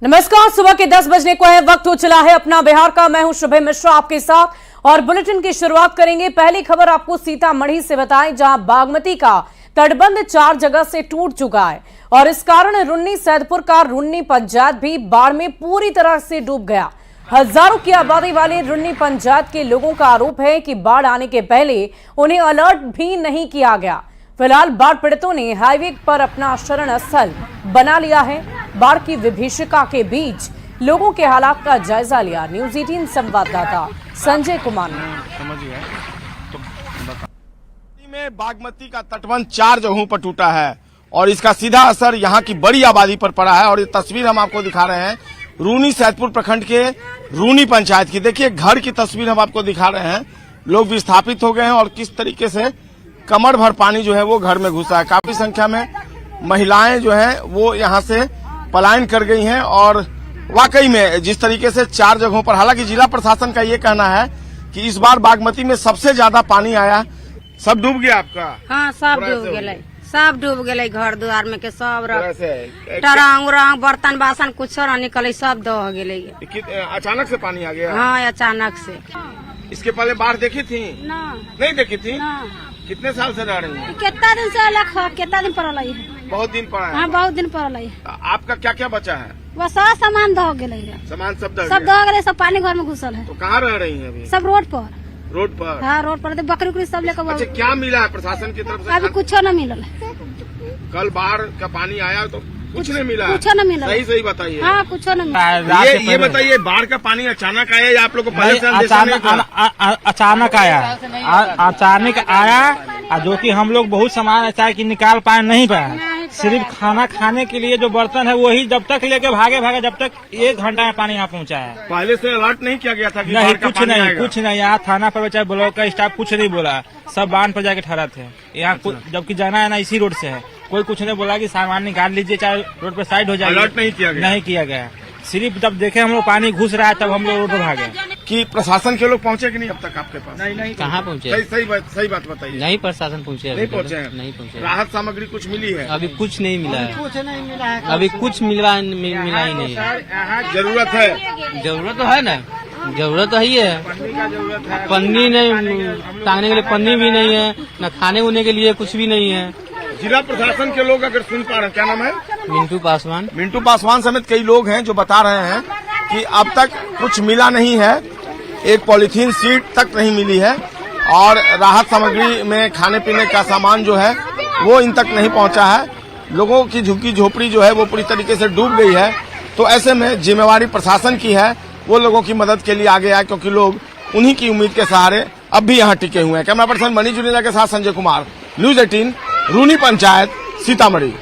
नमस्कार, सुबह के 10 बजने को है, वक्त हो चला है अपना बिहार का। मैं हूं शुभे मिश्रा आपके साथ और बुलेटिन की शुरुआत करेंगे। पहली खबर आपको सीतामढ़ी से बताएं, जहां बागमती का तटबंध 4 जगह से टूट चुका है और इस कारण रुन्नी सैदपुर का रुन्नी पंचायत भी बाढ़ में पूरी तरह से डूब गया। हजारों की आबादी वाले रुन्नी पंचायत के लोगों का आरोप है कि बाढ़ आने के पहले उन्हें अलर्ट भी नहीं किया गया। फिलहाल बाढ़ पीड़ितों ने हाईवे पर अपना शरण स्थल बना लिया है। बाढ़ की विभीषिका के बीच लोगों के हालात का जायजा लिया न्यूज़ 18 संवाददाता संजय कुमार ने। में बागमती का तटबंध 4 जगहों पर टूटा है और इसका सीधा असर यहाँ की बड़ी आबादी पर पड़ा है। और ये तस्वीर हम आपको दिखा रहे हैं रूनी सैदपुर प्रखंड के रूनी पंचायत की। देखिए, घर की तस्वीर हम आपको दिखा रहे हैं। लोग विस्थापित हो गए हैं और किस तरीके से कमर भर पानी जो है वो घर में घुसा है। काफी संख्या में महिलाएं जो है वो यहाँ से पलायन कर गई हैं और वाकई में जिस तरीके से 4 जगहों पर, हालांकि जिला प्रशासन का ये कहना है कि इस बार बागमती में सबसे ज्यादा पानी आया। सब डूब गया आपका? हाँ, सब डूब गए, सब डूब गए। घर द्वार में के सब टरंग उरंग बर्तन बासन कुछ न निकले, सब दह गए। अचानक से पानी आ गया? हाँ, अचानक से। इसके पहले बाढ़ देखी थी? नहीं देखी थी। कितने साल से रह रही हैं? कितना दिन से अलग है, कितना दिन पड़ल है? बहुत दिन पड़ा है। हाँ, बहुत दिन पड़ल है। आपका क्या क्या बचा है? वो सब सामान दह गए, सामान सब दह गए, सब पानी घर में घुसल है। तो कहाँ रह रही हैं अभी? सब रोड पर। रोड पर? हाँ, रोड पर बकरी उकरी सब लेकर। अच्छा, क्या मिला है प्रशासन की तरफ से? अभी कुछ न मिलल। कल बाढ़ का पानी आया तो कुछ नहीं मिला? कुछ न मिला। सही बताइए। हाँ, कुछ न मिला। ये बताइए, बाढ़ का पानी अचानक आया या आप लोग को पहले से अचानक आया? अचानक आया, जो कि हम लोग बहुत सामान ऐसा है कि निकाल पाए नहीं पाए। सिर्फ खाना खाने के लिए जो बर्तन है वही जब तक लेके भागे जब तक 1 घंटा में पानी यहाँ पहुँचा है। पहले से अलर्ट नहीं किया गया था कि नहीं, कुछ नहीं। यहाँ थाना पर चाहे ब्लॉक का स्टाफ कुछ नहीं बोला, सब बांध पर जाके ठहरा थे। यहाँ जबकि जाना है ना इसी रोड से है, कोई कुछ नहीं बोला कि सामान निकाल लीजिए चाहे रोड पर साइड हो जाए। अलर्ट नहीं किया गया। सिर्फ जब देखे हम लोग पानी घुस रहा है तब हम लोग रोड पर भागे। कि प्रशासन के लोग पहुंचे कि नहीं अब तक आपके पास? नहीं, कहाँ पहुँचे? सही बात बताइए। नहीं, प्रशासन पहुँचे? नहीं पहुँचे? नहीं पहुँचे। राहत सामग्री कुछ मिली है? अभी कुछ नहीं मिला है। अभी कुछ मिला ही नहीं है। जरूरत है? जरूरत तो है ना, जरूरत तो ही है। पन्नी नहीं, टांगने के लिए पन्नी भी नहीं है, न खाने उने के लिए कुछ भी नहीं है। जिला प्रशासन के लोग अगर सुन पा रहे हैं, क्या नाम है? मिंटू पासवान समेत कई लोग हैं जो बता रहे हैं कि अब तक कुछ मिला नहीं है। एक पॉलीथीन सीट तक नहीं मिली है और राहत सामग्री में खाने पीने का सामान जो है वो इन तक नहीं पहुंचा है। लोगों की झुग्गी झोपड़ी जो है वो पूरी तरीके से डूब गई है। तो ऐसे में जिम्मेवारी प्रशासन की है, वो लोगों की मदद के लिए आगे आए, क्योंकि लोग उन्हीं की उम्मीद के सहारे अब भी यहाँ टिके हुए हैं। कैमरा पर्सन मनीष जुनेजा के साथ संजय कुमार, न्यूज़ 18 रूनी पंचायत, सीतामढ़ी।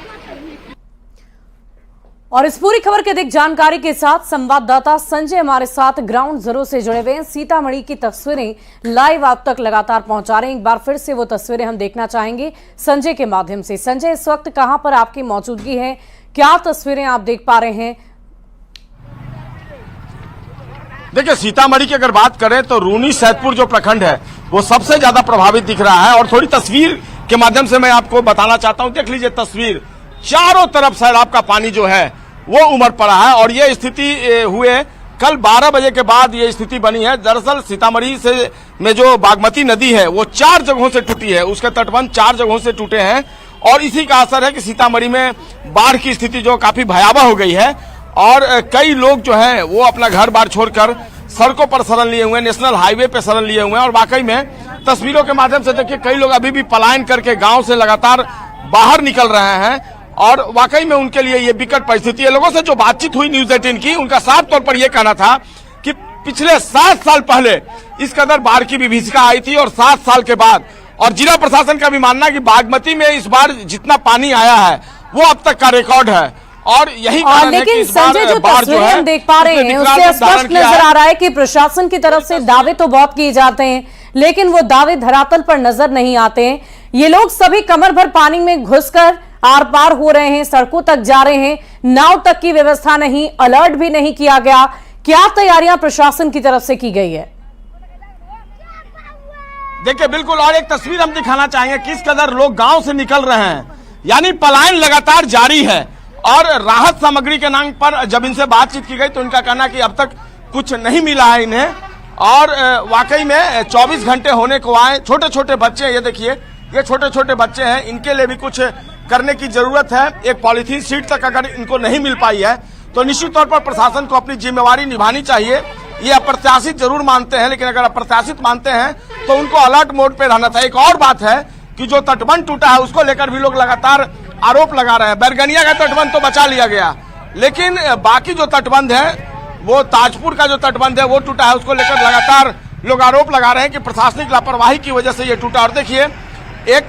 और इस पूरी खबर की अधिक जानकारी के साथ संवाददाता संजय हमारे साथ ग्राउंड जीरो से जुड़े हुए हैं। सीतामढ़ी की तस्वीरें लाइव आप तक लगातार पहुंचा रहे हैं। एक बार फिर से वो तस्वीरें हम देखना चाहेंगे संजय के माध्यम से। संजय, इस वक्त कहां पर आपकी मौजूदगी है, क्या तस्वीरें आप देख पा रहे हैं? देखिए, सीतामढ़ी की अगर बात करें तो रूनी सैदपुर जो प्रखंड है वो सबसे ज्यादा प्रभावित दिख रहा है और थोड़ी तस्वीर के माध्यम से मैं आपको बताना चाहता हूं। देख लीजिए तस्वीर, चारों तरफ सैलाब का पानी जो है वो उमड़ पड़ा है और ये स्थिति हुए कल 12 बजे के बाद ये स्थिति बनी है। दरअसल सीतामढ़ी से में जो बागमती नदी है वो 4 जगहों से टूटी है, उसके तटबंध 4 जगहों से टूटे हैं और इसी का असर है कि सीतामढ़ी में बाढ़ की स्थिति जो काफी भयावह हो गई है और कई लोग जो है वो अपना घर बार छोड़कर सड़कों पर शरण लिए हुए, नेशनल हाईवे पे शरण लिए हुए हैं। और वाकई में तस्वीरों के माध्यम से देखिए, कई लोग अभी भी पलायन करके गांव से लगातार बाहर निकल रहे हैं और वाकई में उनके लिए ये विकट परिस्थिति है। लोगों से जो बातचीत हुई न्यूज़ 18 की, उनका साफ तौर पर यह कहना था कि पिछले 7 साल पहले इस कदर बाढ़ की विभीषिका आई थी और 7 साल के बाद, और जिला प्रशासन का भी मानना है कि बागमती में इस बार जितना पानी आया है वो अब तक का रिकॉर्ड है और यही कारण है कि इस बार संजय, जो तस्वीरें हम देख पा रहे हैं उससे स्पष्ट नजर आ रहा है कि प्रशासन की तरफ से दावे तो बहुत किए जाते हैं लेकिन वो दावे धरातल पर नजर नहीं आते हैं। ये लोग सभी कमर भर पानी में घुसकर आर पार हो रहे हैं, सड़कों तक जा रहे हैं, नाव तक की व्यवस्था नहीं, अलर्ट भी नहीं किया गया। क्या तैयारियां प्रशासन की तरफ से की गई है? देखिए, बिल्कुल, और एक तस्वीर हम दिखाना चाहेंगे किस कदर लोग गांव से निकल रहे हैं, यानी पलायन लगातार जारी है और राहत सामग्री के नाम पर जब इनसे बातचीत की गई तो इनका कहना कि अब तक कुछ नहीं मिला है इन्हें। और वाकई में 24 घंटे होने को आए, छोटे छोटे बच्चे, ये देखिए ये छोटे छोटे बच्चे हैं, इनके लिए भी कुछ करने की जरूरत है। एक पॉलीथीन शीट तक अगर इनको नहीं मिल पाई है तो निश्चित तौर पर प्रशासन को अपनी जिम्मेवारी निभानी चाहिए। ये अप्रत्याशित जरूर मानते हैं, लेकिन अगर अप्रत्याशित मानते हैं तो उनको अलर्ट मोड पे रहना चाहिए। एक और बात है कि जो तटबंध टूटा है उसको लेकर भी लोग लगातार आरोप लगा रहे हैं। बैरगनिया का तटबंध तो बचा लिया गया, लेकिन बाकी जो तटबंध है, वो ताजपुर का जो तटबंध है वो टूटा है, उसको लेकर लगातार लोग आरोप लगा रहे हैं कि प्रशासनिक लापरवाही की वजह से ये टूटा। और देखिए एक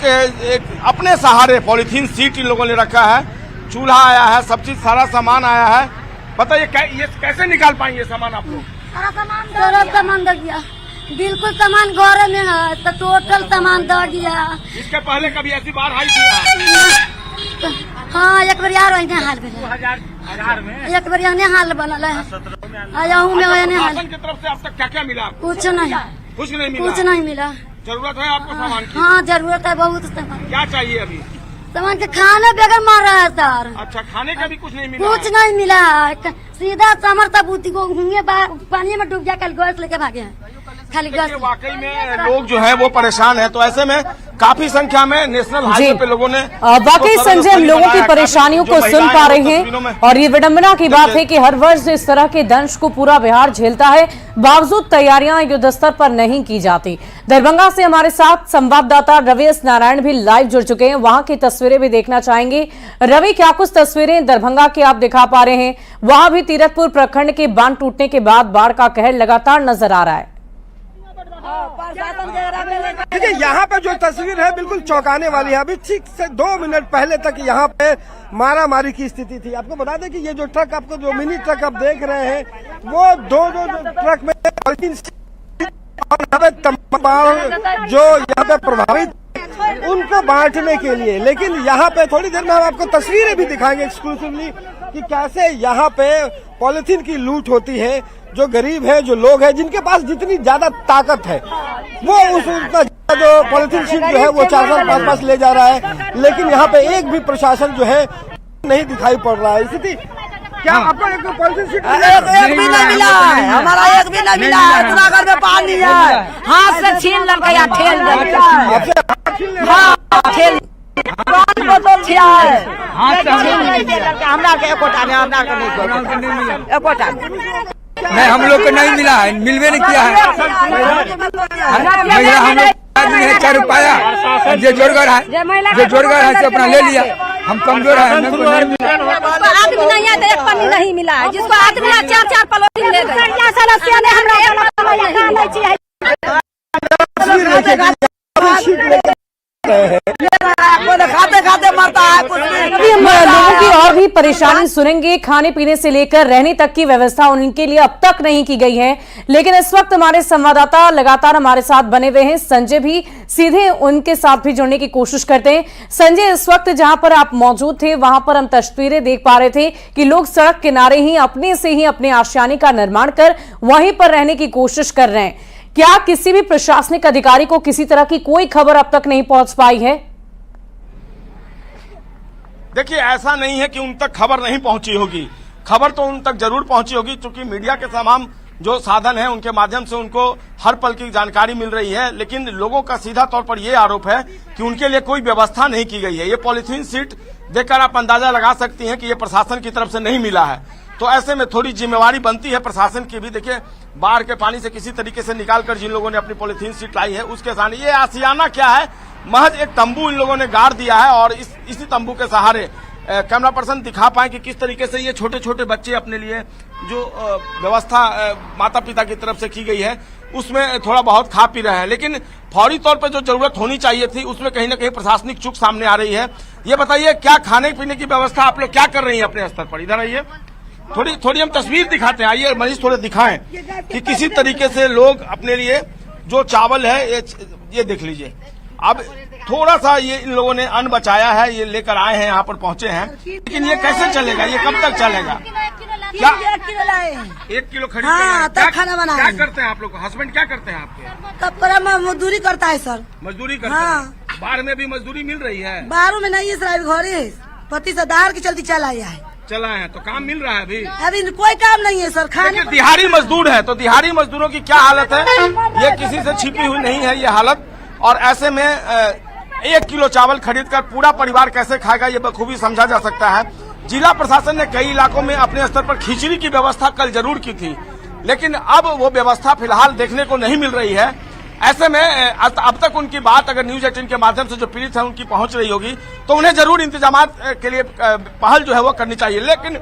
अपने सहारे पॉलीथीन सीट इन लोगों ने रखा है, चूल्हा आया है, सब चीज सारा सामान आया है। बताइए ये कैसे निकाल पाएंगे सामान आप लोग? सारा सामान दे दिया, बिल्कुल सामान घर में है तो टोटल सामान दे दिया। इसके पहले कभी ऐसी बार आई थी? हाँ, एक बार यार हाल में एक बार यहाँ हाल बनल है। प्रशासन की तरफ से अब तक क्या क्या मिला? कुछ नहीं मिला, कुछ नहीं मिला। जरूरत है आपको सामान की? हाँ, जरूरत है बहुत सामान। क्या चाहिए अभी? सामान के खाने बगैर मार रहा है सर। अच्छा, खाने का भी कुछ नहीं मिला? कुछ नहीं मिला, सीधा समरता बूती को घूमे पानी में डूब गया, कल गैस लेके भागे हैं, खाली गैस। वाकई में लोग जो है वो परेशान है। तो ऐसे में काफी संख्या में नेशनल हाईवे पे लोगों ने वाकई संजय, हम लोगों की परेशानियों को सुन पा रहे हैं और ये विडंबना की बात है कि हर वर्ष इस तरह के दंश को पूरा बिहार झेलता है, बावजूद तैयारियां युद्ध स्तर पर नहीं की जाती। दरभंगा से हमारे साथ संवाददाता रवि एस नारायण भी लाइव जुड़ चुके हैं, वहां की तस्वीरें भी देखना चाहेंगे। रवि, क्या कुछ तस्वीरें दरभंगा की आप दिखा पा रहे हैं? वहां भी तीरथपुर प्रखंड के बांध टूटने के बाद बाढ़ का कहर लगातार नजर आ रहा है। देखिए, यहाँ पे जो तस्वीर है बिल्कुल चौंकाने वाली है। अभी ठीक से 2 मिनट पहले तक यहाँ पे मारा मारी की स्थिति थी। आपको बता दें कि ये जो ट्रक, आपको जो मिनी ट्रक आप देख रहे हैं, वो दो ट्रक में जो यहाँ पे प्रभावित उनको बांटने के लिए। लेकिन यहाँ पे थोड़ी देर में हम आपको तस्वीरें भी दिखाएंगे एक्सक्लूसिवली कि कैसे यहाँ पे पॉलिथीन की लूट होती है। जो गरीब है, जो लोग हैं, जिनके पास जितनी ज्यादा ताकत है, वो उतना जो पॉलिथीन शीट जो है वो 4-5 पास ले जा रहा है। लेकिन यहाँ पे एक भी प्रशासन जो है नहीं दिखाई पड़ रहा है। स्थिति क्या आपको एक पॉलिथीन शीट एक भी नहीं मिला है? हमारा एक भी नहीं मिला है। इतना घर में पानी है, हाथ से छीन लड़का या ठेल नहीं, हम लोग को नहीं मिला है, मिलवे नहीं किया है। महिला हम लोग आदमी है 4 रुपया, जो जोड़गर है से अपना ले लिया। हम कमजोर है, हमें आदमी नहीं है तो एक पन्नी नहीं मिला है। जिसको आदमी 4-4 पलोथीन ले गए। खाते खाते मरता है। अभी हम लोगों की और भी परेशानी सुनेंगे। खाने पीने से लेकर रहने तक की व्यवस्था उनके लिए अब तक नहीं की गई है। लेकिन इस वक्त हमारे संवाददाता लगातार हमारे साथ बने हुए हैं, संजय भी सीधे उनके साथ भी जुड़ने की कोशिश करते हैं। संजय, इस वक्त जहां पर आप मौजूद थे वहां पर हम तस्वीरें देख पा रहे थे कि लोग सड़क किनारे ही अपने से ही अपने आशियाने का निर्माण कर वहीं पर रहने की कोशिश कर रहे हैं। क्या किसी भी प्रशासनिक अधिकारी को किसी तरह की कोई खबर अब तक नहीं पहुंच पाई है? देखिए, ऐसा नहीं है कि उन तक खबर नहीं पहुंची होगी, खबर तो उन तक जरूर पहुंची होगी, क्योंकि मीडिया के तमाम जो साधन है उनके माध्यम से उनको हर पल की जानकारी मिल रही है। लेकिन लोगों का सीधा तौर पर यह आरोप है कि उनके लिए कोई व्यवस्था नहीं की गई है। ये पॉलीथीन सीट देखकर आप अंदाजा लगा सकती हैं कि ये प्रशासन की तरफ से नहीं मिला है। तो ऐसे में थोड़ी जिम्मेवारी बनती है प्रशासन की भी। देखिए, बाढ़ के पानी से किसी तरीके से निकालकर जिन लोगों ने अपनी पॉलीथीन सीट लाई है उसके सामने ये आशियाना क्या है, महज एक तंबू इन लोगों ने गाड़ दिया है। और इसी तंबू के सहारे कैमरा पर्सन दिखा पाए कि किस तरीके से ये छोटे छोटे बच्चे अपने लिए जो व्यवस्था माता पिता की तरफ से की गई है उसमें थोड़ा बहुत खा पी रहे हैं। लेकिन फौरी तौर पर जो जरूरत होनी चाहिए थी उसमें कहीं ना कहीं प्रशासनिक चूक सामने आ रही है। ये बताइए, क्या खाने पीने की व्यवस्था आप लोग क्या कर रही है अपने स्तर पर? इधर आइए, थोड़ी हम तस्वीर दिखाते हैं। आइए मनीष, थोड़े दिखाएं कि किसी तरीके से लोग अपने लिए जो चावल है ये देख लीजिए। अब थोड़ा सा ये इन लोगों ने अन्न बचाया है, ये लेकर आए हैं, यहाँ पर पहुंचे हैं। लेकिन ये कैसे चलेगा, ये कब तक चलेगा? क्या 1 किलो खरीद? हाँ, तब खाना बनाए। क्या करते हैं आप लोग? हस्बैंड क्या करते हैं आपके? तब पर मजदूरी करता है सर। मजदूरी करते हाँ। हैं। बाहर में भी मजदूरी मिल रही है? बाहरों में नहीं है सर, घर है। पति से दार के चलती चला आया है। चला है तो काम मिल रहा है अभी कोई काम नहीं है सर। खाने देखिए, दिहाड़ी मजदूर है तो दिहाड़ी मजदूरों की क्या हालत है, ये किसी से छिपी हुई नहीं है ये हालत। और ऐसे में 1 किलो चावल खरीदकर पूरा परिवार कैसे खाएगा ये बखूबी समझा जा सकता है। जिला प्रशासन ने कई इलाकों में अपने स्तर पर खिचड़ी की व्यवस्था कल जरूर की थी, लेकिन अब वो व्यवस्था फिलहाल देखने को नहीं मिल रही है। ऐसे में अब तक उनकी बात अगर न्यूज 18 के माध्यम से जो पीड़ित है उनकी पहुंच रही होगी तो उन्हें जरूर इंतजामात के लिए पहल जो है वो करनी चाहिए। लेकिन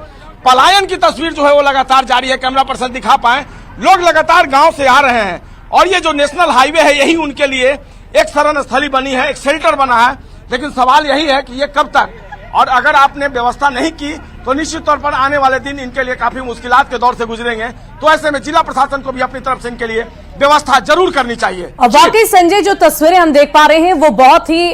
पलायन की तस्वीर जो है वो लगातार जारी है। कैमरा पर्सन दिखा पाए, लोग लगातार गांव से आ रहे हैं और ये जो नेशनल हाईवे है यही उनके लिए एक शरण स्थली बनी है, एक शेल्टर बना है। लेकिन सवाल यही है कि ये कब तक, और अगर आपने व्यवस्था नहीं की तो निश्चित तौर पर आने वाले दिन इनके लिए काफी मुश्किलात के दौर से गुजरेंगे। तो ऐसे में जिला प्रशासन को भी अपनी तरफ से इनके लिए व्यवस्था जरूर करनी चाहिए। और वाकई संजय, जो तस्वीरें हम देख पा रहे हैं वो बहुत ही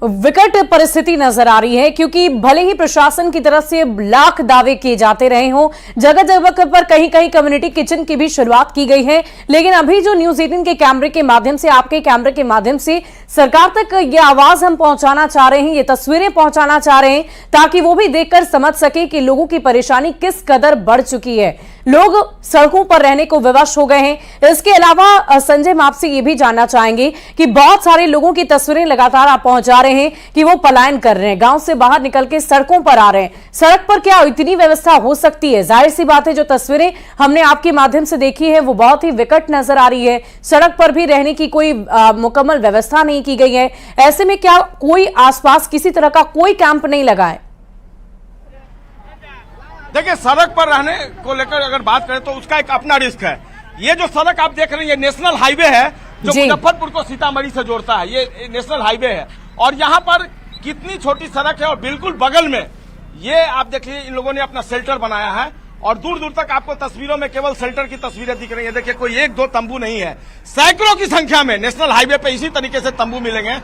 विकट परिस्थिति नजर आ रही है, क्योंकि भले ही प्रशासन की तरफ से लाख दावे किए जाते रहे हों, जगह जगह पर कहीं कहीं कम्युनिटी किचन की भी शुरुआत की गई है, लेकिन अभी जो न्यूज 18 के कैमरे के माध्यम से, आपके कैमरे के माध्यम से सरकार तक ये आवाज हम पहुंचाना चाह रहे हैं, ये तस्वीरें पहुंचाना चाह रहे हैं, ताकि वो भी देखकर समझ सके कि लोगों की परेशानी किस कदर बढ़ चुकी है। लोग सड़कों पर रहने को विवश हो गए हैं। इसके अलावा संजय, हम आपसे ये भी जानना चाहेंगे कि बहुत सारे लोगों की तस्वीरें लगातार आप पहुंचा रहे हैं कि वो पलायन कर रहे हैं, गांव से बाहर निकल के सड़कों पर आ रहे हैं। सड़क पर क्या इतनी व्यवस्था हो सकती है? जाहिर सी बात है, जो तस्वीरें हमने आपके माध्यम से देखी है वो बहुत ही विकट नजर आ रही है। सड़क पर भी रहने की कोई मुकम्मल व्यवस्था नहीं की गई है। ऐसे में क्या कोई आसपास किसी तरह का कोई कैंप नहीं लगा है? देखिए, सड़क पर रहने को लेकर अगर बात करें तो उसका एक अपना रिस्क है। ये जो सड़क आप देख रहे हैं ये नेशनल हाईवे है जो मुजफ्फरपुर को सीतामढ़ी से जोड़ता है। ये नेशनल हाईवे है और यहाँ पर कितनी छोटी सड़क है और बिल्कुल बगल में ये आप देखिए इन लोगों ने अपना शेल्टर बनाया है और दूर दूर तक आपको तस्वीरों में केवल शेल्टर की तस्वीरें दिख रही है। देखिए, कोई 1-2 तंबू नहीं है, सैकड़ों की संख्या में नेशनल हाईवे पे इसी तरीके से तंबू मिलेंगे।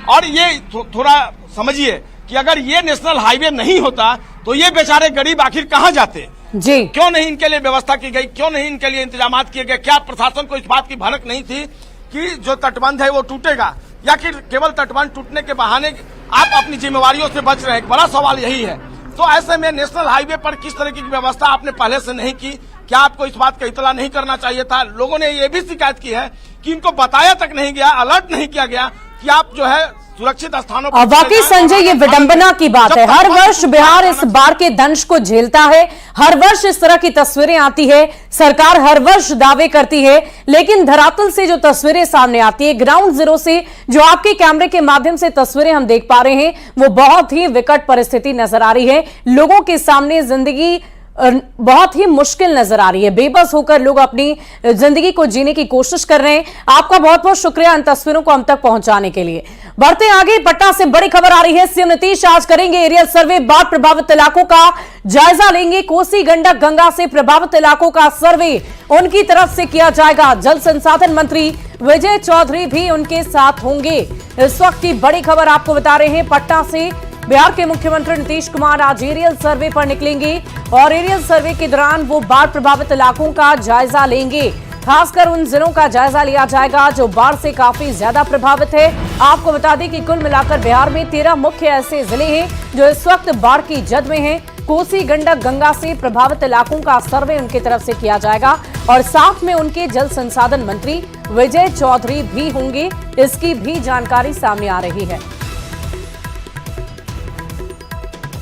और ये थोड़ा समझिए कि अगर ये नेशनल हाईवे नहीं होता तो ये बेचारे गरीब आखिर कहाँ जाते जी? क्यों नहीं इनके लिए व्यवस्था की गई, क्यों नहीं इनके लिए इंतजामात किए गए? क्या प्रशासन को इस बात की भनक नहीं थी कि जो तटबंध है वो टूटेगा, या कि केवल तटबंध टूटने के बहाने आप अपनी जिम्मेवारियों से बच रहे हैं? एक बड़ा सवाल यही है। तो ऐसे में नेशनल हाईवे पर किस तरह की व्यवस्था आपने पहले से नहीं की? क्या आपको इस बात का इतला नहीं करना चाहिए था? लोगों ने ये भी शिकायत की है कि इनको बताया तक नहीं गया, अलर्ट नहीं किया गया कि आप जो है सुरक्षित स्थानों पर। वाकई संजय, ये विडंबना की बात है। हर वर्ष बिहार इस बाढ़ के दंश को झेलता है, हर वर्ष इस तरह की तस्वीरें आती है, सरकार हर वर्ष दावे करती है, लेकिन धरातल से जो तस्वीरें सामने आती है, ग्राउंड जीरो से जो आपके कैमरे के माध्यम से तस्वीरें हम देख पा रहे हैं, वो बहुत ही विकट परिस्थिति नजर आ रही है। लोगों के सामने जिंदगी बहुत ही मुश्किल नजर आ रही है। बेबस होकर लोग अपनी जिंदगी को जीने की कोशिश कर रहे हैं। आपका बहुत बहुत शुक्रिया इन तस्वीरों को हम तक पहुंचाने के लिए। बढ़ते आगे, पटना से बड़ी खबर आ रही है। सीएम नीतीश आज करेंगे एरियल सर्वे, बाढ़ प्रभावित इलाकों का जायजा लेंगे। कोसी गंडक गंगा से प्रभावित इलाकों का सर्वे उनकी तरफ से किया जाएगा। जल संसाधन मंत्री विजय चौधरी भी उनके साथ होंगे। इस वक्त की बड़ी खबर आपको बता रहे हैं पटना से। बिहार के मुख्यमंत्री नीतीश कुमार आज एरियल सर्वे पर निकलेंगे और एरियल सर्वे के दौरान वो बाढ़ प्रभावित इलाकों का जायजा लेंगे। खासकर उन जिलों का जायजा लिया जाएगा जो बाढ़ से काफी ज्यादा प्रभावित है। आपको बता दें कि कुल मिलाकर बिहार में 13 मुख्य ऐसे जिले हैं जो इस वक्त बाढ़ की जद में हैं। कोसी गंडक गंगा से प्रभावित इलाकों का सर्वे उनकी तरफ से किया जाएगा और साथ में उनके जल संसाधन मंत्री विजय चौधरी भी होंगे। इसकी भी जानकारी सामने आ रही है।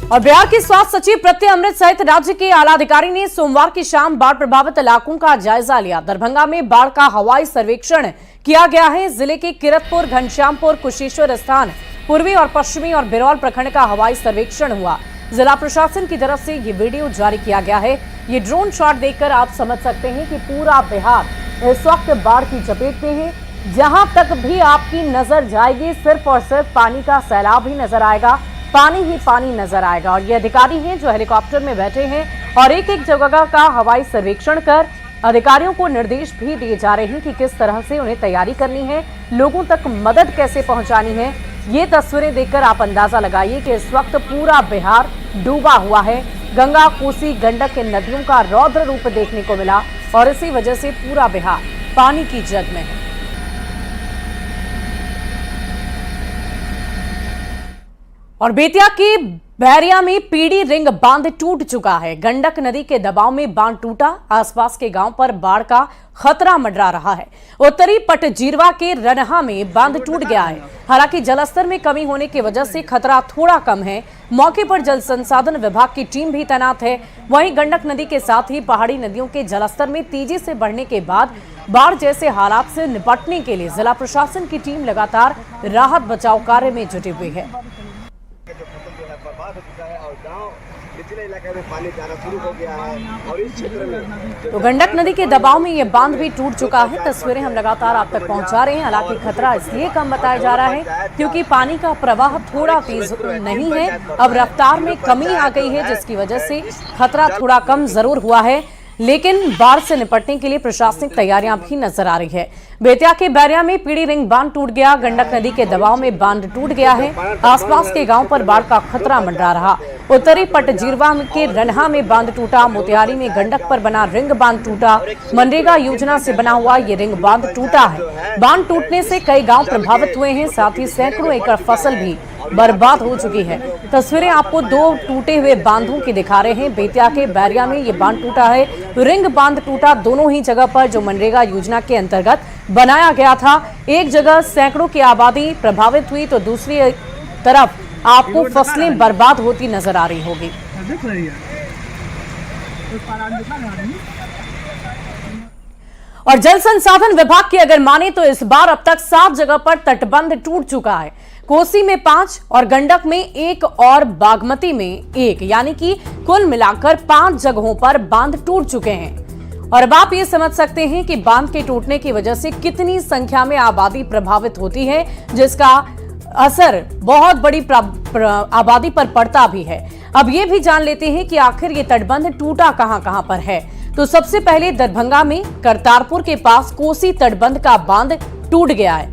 और बिहार के स्वास्थ्य सचिव प्रत्यय अमृत सहित राज्य के आला अधिकारी ने सोमवार की शाम बाढ़ प्रभावित इलाकों का जायजा लिया। दरभंगा में बाढ़ का हवाई सर्वेक्षण किया गया है। जिले के किरतपुर, घनश्यामपुर, कुशेश्वर स्थान, पूर्वी और पश्चिमी और बिरौल प्रखंड का हवाई सर्वेक्षण हुआ। जिला प्रशासन की तरफ से ये वीडियो जारी किया गया है। ये ड्रोन शॉट देखकर आप समझ सकते हैं कि पूरा बिहार इस वक्त बाढ़ की चपेट में है। जहां तक भी आपकी नजर जाएगी सिर्फ और सिर्फ पानी का सैलाब ही नजर आएगा, पानी ही पानी नजर आएगा। और ये अधिकारी हैं जो हेलीकॉप्टर में बैठे हैं और एक एक जगह का हवाई सर्वेक्षण कर अधिकारियों को निर्देश भी दिए जा रहे हैं कि किस तरह से उन्हें तैयारी करनी है, लोगों तक मदद कैसे पहुंचानी है। ये तस्वीरें देखकर आप अंदाजा लगाइए कि इस वक्त पूरा बिहार डूबा हुआ है। गंगा, कोसी, गंडक के नदियों का रौद्र रूप देखने को मिला और इसी वजह से पूरा बिहार पानी की जद में है। और बेतिया के बहरिया में पीड़ी रिंग बांध टूट चुका है। गंडक नदी के दबाव में बांध टूटा, आसपास के गांव पर बाढ़ का खतरा मंडरा रहा है। उत्तरी पटजीरवा के रनहा में बांध टूट गया है। हालांकि जलस्तर में कमी होने की वजह से खतरा थोड़ा कम है। मौके पर जल संसाधन विभाग की टीम भी तैनात है। वहीं गंडक नदी के साथ ही पहाड़ी नदियों के जलस्तर में तेजी से बढ़ने के बाद बाढ़ जैसे हालात से निपटने के लिए जिला प्रशासन की टीम लगातार राहत बचाव कार्य में जुटी हुई है। पानी जाना शुरू हो गया है और इस क्षेत्र में तो गंडक नदी के दबाव में ये बांध भी टूट चुका है। तस्वीरें हम लगातार आप तक पहुंचा रहे हैं। हालांकि खतरा इसलिए कम बताया जा रहा है क्योंकि पानी का प्रवाह थोड़ा तेज नहीं है, अब रफ्तार में कमी आ गई है, जिसकी वजह से खतरा थोड़ा कम जरूर हुआ है। लेकिन बाढ़ से निपटने के लिए प्रशासनिक तैयारियां भी नजर आ रही है। बेतिया के बैरिया में पीड़ी रिंग बांध टूट गया। गंडक नदी के दबाव में बांध टूट गया है। आसपास के गांव पर बाढ़ का खतरा मंडरा रहा। उत्तरी पटजीरवा के रनहा में बांध टूटा। मोतिहारी में गंडक पर बना रिंग बांध टूटा। मनरेगा योजना से बना हुआ ये रिंग बांध टूटा है। बांध टूटने से कई गांव प्रभावित हुए हैं, साथ ही सैकड़ों एकड़ फसल भी बर्बाद हो चुकी है। तस्वीरें आपको दो टूटे हुए बांधों की दिखा रहे हैं। बेतिया के बैरिया में ये बांध टूटा है, रिंग बांध टूटा दोनों ही जगह पर, जो मनरेगा योजना के अंतर्गत बनाया गया था। एक जगह सैकड़ों की आबादी प्रभावित हुई तो दूसरी तरफ आपको फसलें बर्बाद होती नजर आ रही होगी। और जल संसाधन विभाग की अगर माने तो इस बार अब तक 7 जगह पर तटबंध टूट चुका है। कोसी में 5 और गंडक में 1 और बागमती में 1, यानी कि कुल मिलाकर 5 जगहों पर बांध टूट चुके हैं। और अब आप ये समझ सकते हैं कि बांध के टूटने की वजह से कितनी संख्या में आबादी प्रभावित होती है, जिसका असर बहुत बड़ी आबादी पर पड़ता भी है। अब ये भी जान लेते हैं कि आखिर ये तटबंध टूटा कहां पर है। तो सबसे पहले दरभंगा में करतारपुर के पास कोसी तटबंध का बांध टूट गया है।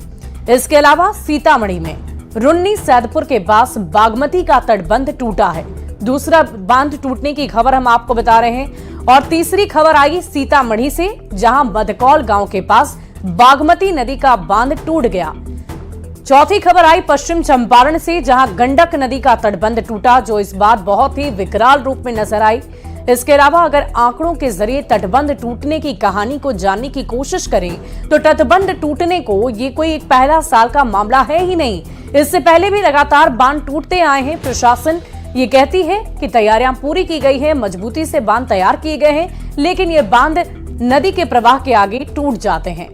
इसके अलावा सीतामढ़ी में रुन्नी सैदपुर के पास बागमती का तटबंध टूटा है। दूसरा बांध टूटने की खबर हम आपको बता रहे हैं। और तीसरी खबर आई सीतामढ़ी से, जहां मदकौल गांव के पास बागमती नदी का बांध टूट गया। चौथी खबर आई पश्चिम चंपारण से, जहां गंडक नदी का तटबंध टूटा, जो इस बार बहुत ही विकराल रूप में नजर आई। इसके अलावा अगर आंकड़ों के जरिए तटबंध टूटने की कहानी को जानने की कोशिश करें तो तटबंध टूटने को ये कोई एक पहला साल का मामला है ही नहीं। इससे पहले भी लगातार बांध टूटते आए हैं। प्रशासन ये कहती है कि तैयारियां पूरी की गई है, मजबूती से बांध तैयार किए गए हैं, लेकिन ये बांध नदी के प्रवाह के आगे टूट जाते हैं।